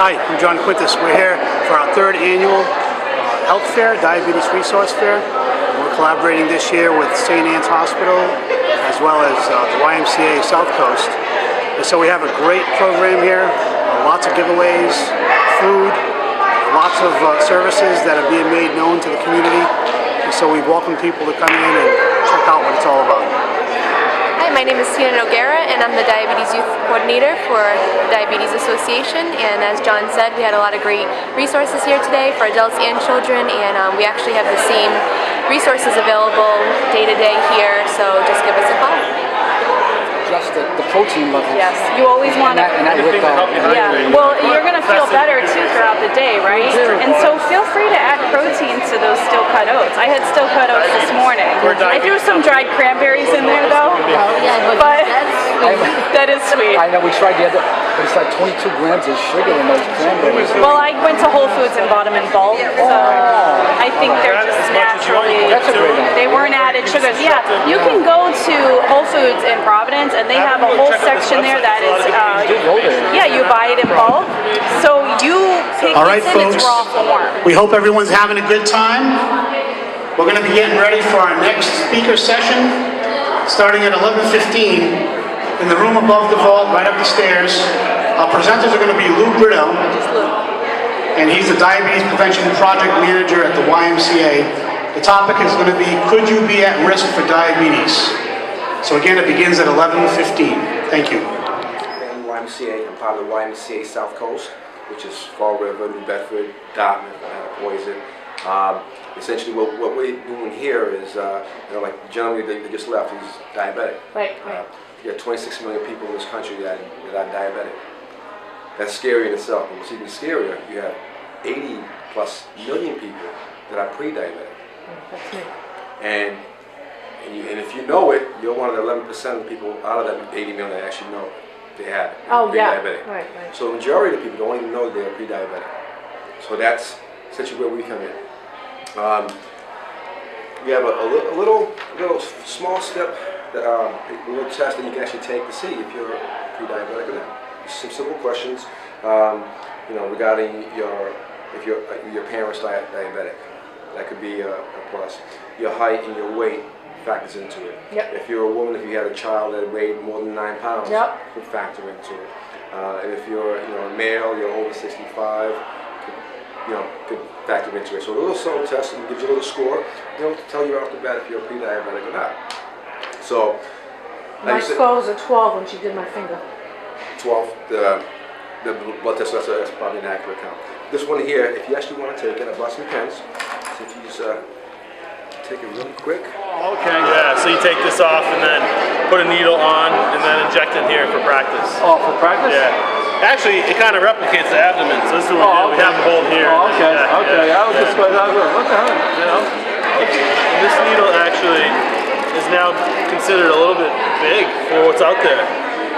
Hi, I'm John Quintus. We're here for our third annual health fair, Diabetes Resource Fair. We're collaborating this year with St. Anne's Hospital as well as the YMCA South Coast. And so we have a great program here, lots of giveaways, food, lots of services that are being made known to the community. And so we welcome people to come in and check out what it's all about. Hi, my name is Tina Noguera and I'm the Diabetes Youth Coordinator for the Diabetes Association, and as John said, we had a lot of great resources here today for adults and children, and we actually have the same resources available day to day here, so just give us a call. Just the protein level. Yes, you always want to. Yeah, well, you're going to feel better too throughout the day, right? And so feel free to add protein to those still cut oats. I had still cut oats this morning. I threw some dried cranberries in there though. But that is sweet. I know we tried the other, but it's like 22 grams of sugar in those cranberries. Well, I went to Whole Foods and bought them in bulk, so I think they're just naturally. That's a great idea. They weren't added sugars. Yeah, you can go to Whole Foods in Providence, and they have a whole section there that is, yeah, you buy it in bulk, so you pick All right, it in its folks. raw form. We hope everyone's having a good time. We're going to be getting ready for our next speaker session, starting at 11:15 in the room above the vault, right up the stairs. Our presenters are going to be Lou Brito, and he's the Diabetes Prevention Project Manager at the YMCA. The topic is going to be, could you be at risk for diabetes? So again, it begins at 11:15. Thank you. I'm YMCA. I'm part of the YMCA South Coast, which is Fall River, New Bedford, Dartmouth, Poison. Essentially, what we're doing here is, like the gentleman that just left, he's diabetic. Right. You got 26 million people in this country that are diabetic. That's scary in itself. And what's even scarier, you have 80+ million people that are pre-diabetic. That's me. And if you know it, you're one of the 11% of the people out of that 80 million that actually know they have it. Oh, yeah. Pre-diabetic. Right. So the majority of the people don't even know they're pre-diabetic. So that's essentially where we come in. We have a little small step, a little test that you can actually take to see if you're pre-diabetic or not. Some simple questions, regarding if your parents diabetic. That could be a plus. Your height and your weight factors into it. Yep. If you're a woman, if you had a child that weighed more than 9 pounds, would factor into it. And if you're a male, you're over 65, could factor into it. So a little subtle test and gives you a little score, to tell you off the bat if you're pre-diabetic or not. So, My score was a 12 when she did my finger. 12, the blood test, that's probably an accurate count. This one here, if you actually want to take it, I brought some pens. So if you just take it really quick. Okay. Yeah, so you take this off and then put a needle on and then inject it here for practice. Oh, for practice? Yeah. Actually, it kind of replicates the abdomen, so this is what we do. We have the hold here. Oh, okay, okay. Yeah, I was just what the hell? And this needle actually is now considered a little bit big for what's out there.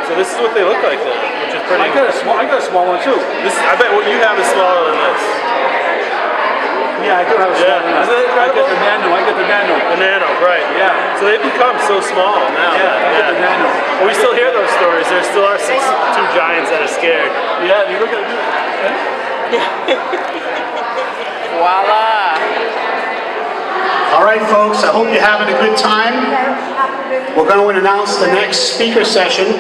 So this is what they look like then, which is pretty. I got a small one too. I bet what you have is smaller than this. Yeah, I do have a small one. Isn't that incredible? I get the nano. The nano, right. Yeah. So they've become so small now. Yeah, I get the nano. But we still hear those stories. There still are two giants that are scared. Yeah, you look at it. Voila. All right, folks, I hope you're having a good time. We're going to announce the next speaker session.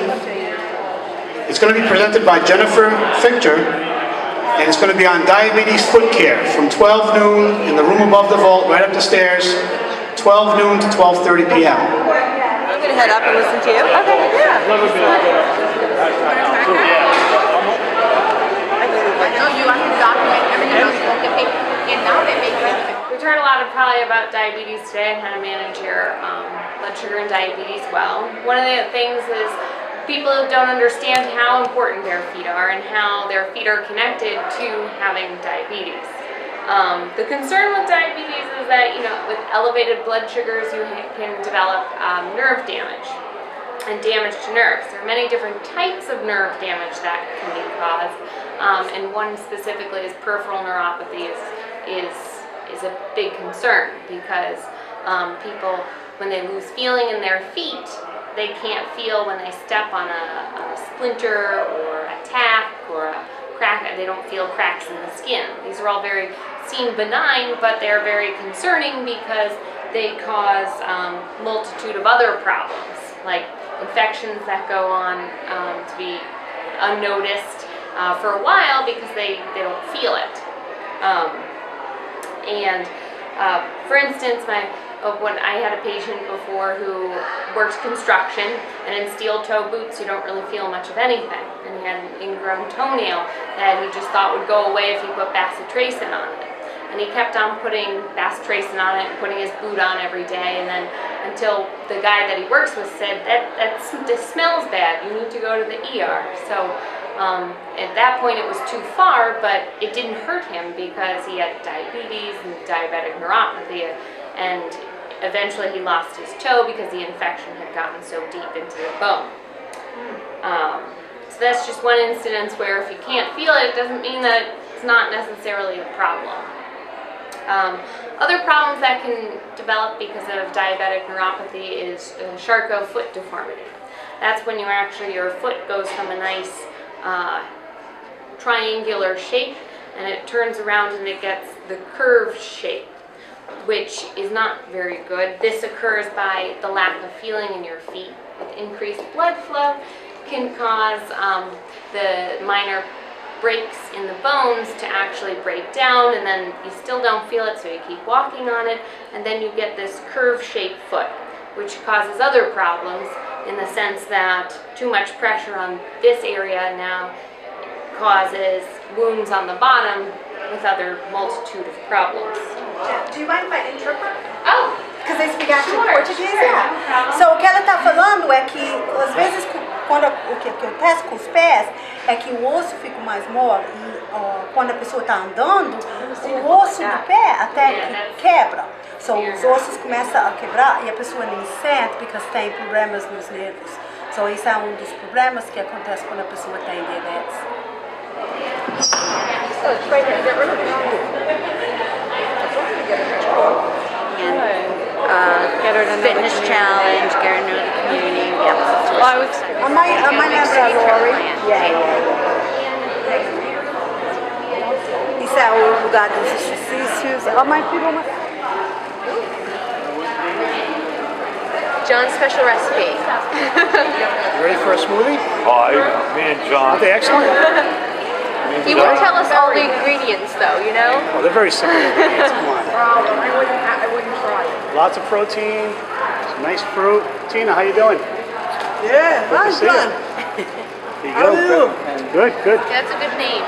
It's going to be presented by Jennifer Fichter, and it's going to be on diabetes foot care from 12 noon in the room above the vault, right up the stairs, 12 noon to 12:30 p.m. I'm going to head up and listen to you. Okay, yeah. I know you, I can document everything else spoken paper, and now they make it. We've heard a lot probably about diabetes today and how to manage your blood sugar and diabetes well. One of the things is people don't understand how important their feet are and how their feet are connected to having diabetes. The concern with diabetes is that, with elevated blood sugars, you can develop nerve damage and damage to nerves. There are many different types of nerve damage that can be caused, and one specifically is peripheral neuropathy is a big concern because people, when they lose feeling in their feet, they can't feel when they step on a splinter or a tack or a they don't feel cracks in the skin. These are all seem benign, but they're very concerning because they cause multitude of other problems, like infections that go on to be unnoticed for a while because they don't feel it. For instance, when I had a patient before who worked construction, and in steel toe boots you don't really feel much of anything, and he had an ingrown toenail that he just thought would go away if he put bacitracin on it. And he kept on putting bacitracin on it and putting his boot on every day, and then until the guy that he works with said, this smells bad, you need to go to the ER. So at that point it was too far, but it didn't hurt him because he had diabetes and diabetic neuropathy, and eventually he lost his toe because the infection had gotten so deep into the bone. So that's just one instance where if you can't feel it, it doesn't mean that it's not necessarily a problem. Other problems that can develop because of diabetic neuropathy is Charcot foot deformity. That's when your foot goes from a nice triangular shape and it turns around and it gets the curved shape, which is not very good. This occurs by the lack of feeling in your feet. With increased blood flow can cause the minor breaks in the bones to actually break down, and then you still don't feel it, so you keep walking on it, and then you get this curve-shaped foot, which causes other problems in the sense that too much pressure on this area now causes wounds on the bottom with other multitude of problems. Do you mind if I interpret? Oh! Because they speak actually Sure, Portuguese. sure, no problem. So, o que ela está falando é que, às vezes, quando o que acontece com os pés é que o osso fica mais mole e quando a pessoa está andando, o osso do pé até que quebra. So, os ossos começam a quebrar e a pessoa nem sente porque tem problemas nos nervos. So, isso é um dos problemas que acontece quando a pessoa tem diabetes. Get her to know Fitness the community. challenge, get her to know the community. Yep. Well, I was A mãe lembra a Lori. Isso é o lugar dos exercícios. A mãe pegou uma... John's special recipe. You ready for a smoothie? Me and John. Are they excellent? He wouldn't tell us all the ingredients though, you know? Oh, they're very simple ingredients. Come on. I wouldn't try it. Lots of protein, some nice fruit. Tina, how you doing? Yeah, Good to see you. There you go. Good, good. That's a good name.